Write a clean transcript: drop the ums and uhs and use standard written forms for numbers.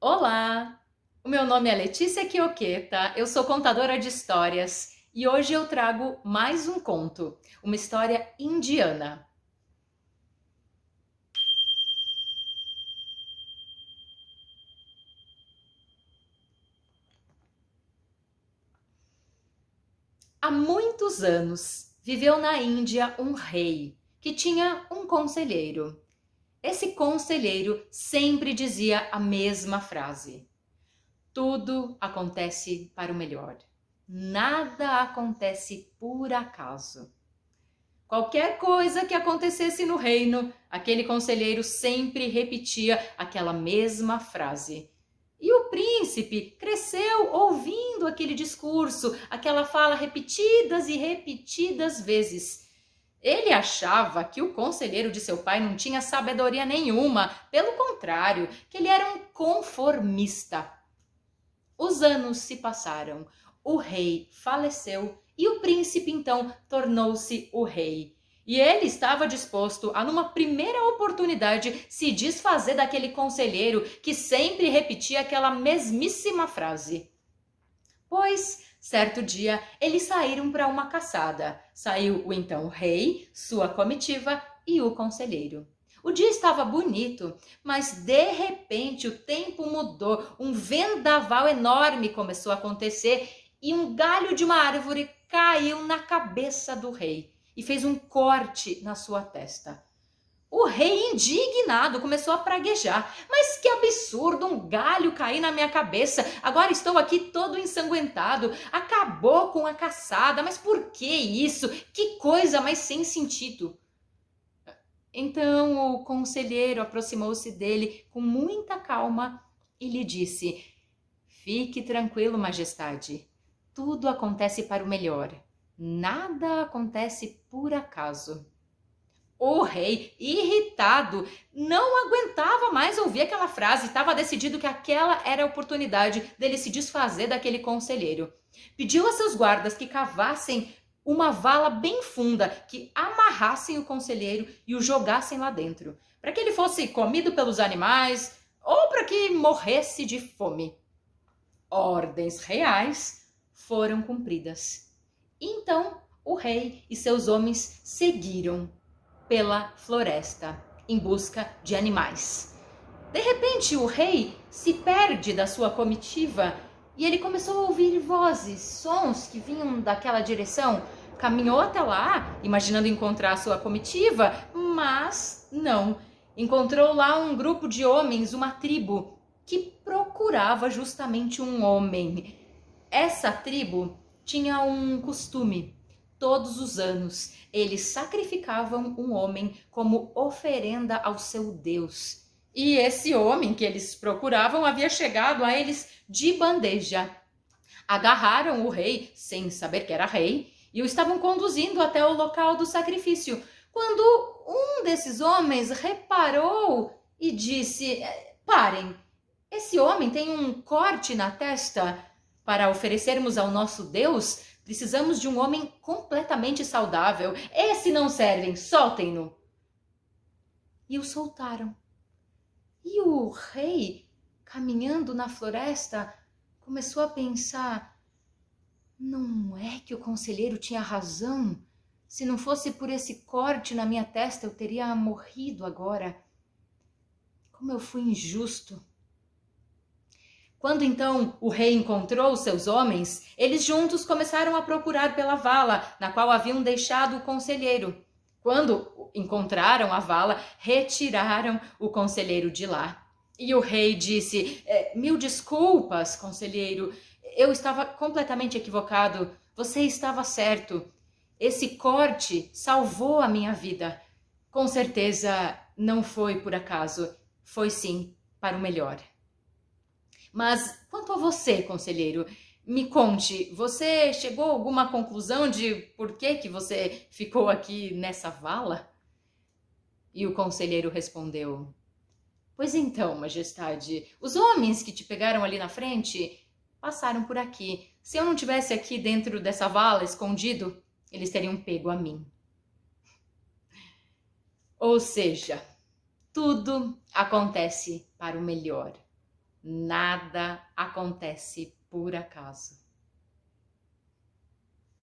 Olá! O meu nome é Letícia Quioqueta, eu sou contadora de histórias e hoje eu trago mais um conto, uma história indiana. Há muitos anos viveu na Índia um rei que tinha um conselheiro. Esse conselheiro sempre dizia a mesma frase: tudo acontece para o melhor. Nada acontece por acaso. Qualquer coisa que acontecesse no reino, aquele conselheiro sempre repetia aquela mesma frase. E o príncipe cresceu ouvindo aquele discurso, aquela fala repetidas e repetidas vezes. Ele achava que o conselheiro de seu pai não tinha sabedoria nenhuma, pelo contrário, que ele era um conformista. Os anos se passaram, o rei faleceu e o príncipe então tornou-se o rei. E ele estava disposto a, numa primeira oportunidade, se desfazer daquele conselheiro que sempre repetia aquela mesmíssima frase. Pois, certo dia, eles saíram para uma caçada. Saiu o então rei, sua comitiva e o conselheiro. O dia estava bonito, mas de repente o tempo mudou. Um vendaval enorme começou a acontecer e um galho de uma árvore caiu na cabeça do rei e fez um corte na sua testa. O rei, indignado, começou a praguejar. Mas que absurdo, um galho cair na minha cabeça. Agora estou aqui todo ensanguentado. Acabou com a caçada. Mas por que isso? Que coisa mais sem sentido. Então o conselheiro aproximou-se dele com muita calma e lhe disse: fique tranquilo, majestade. Tudo acontece para o melhor. Nada acontece por acaso. O rei, irritado, não aguentava mais ouvir aquela frase, estava decidido que aquela era a oportunidade dele se desfazer daquele conselheiro. Pediu a seus guardas que cavassem uma vala bem funda, que amarrassem o conselheiro e o jogassem lá dentro, para que ele fosse comido pelos animais ou para que morresse de fome. Ordens reais foram cumpridas. Então o rei e seus homens seguiram pela floresta em busca de animais. De repente, o rei se perde da sua comitiva e ele começou a ouvir vozes, sons que vinham daquela direção. Caminhou até lá, imaginando encontrar sua comitiva, mas não. Encontrou lá um grupo de homens, uma tribo, que procurava justamente um homem. Essa tribo tinha um costume. Todos os anos, eles sacrificavam um homem como oferenda ao seu Deus. E esse homem que eles procuravam havia chegado a eles de bandeja. Agarraram o rei, sem saber que era rei, e o estavam conduzindo até o local do sacrifício, quando um desses homens reparou e disse: parem, esse homem tem um corte na testa. Para oferecermos ao nosso Deus, precisamos de um homem completamente saudável. Esse não servem, soltem-no. E o soltaram. E o rei, caminhando na floresta, começou a pensar: não é que o conselheiro tinha razão? Se não fosse por esse corte na minha testa, eu teria morrido agora. Como eu fui injusto. Quando então o rei encontrou seus homens, eles juntos começaram a procurar pela vala, na qual haviam deixado o conselheiro. Quando encontraram a vala, retiraram o conselheiro de lá. E o rei disse: mil desculpas, conselheiro, eu estava completamente equivocado, você estava certo. Esse corte salvou a minha vida. Com certeza não foi por acaso, foi sim para o melhor. Mas quanto a você, conselheiro, me conte, você chegou a alguma conclusão de por que você ficou aqui nessa vala? E o conselheiro respondeu: pois então, majestade, os homens que te pegaram ali na frente passaram por aqui. Se eu não tivesse aqui dentro dessa vala, escondido, eles teriam pego a mim. Ou seja, tudo acontece para o melhor. Nada acontece por acaso.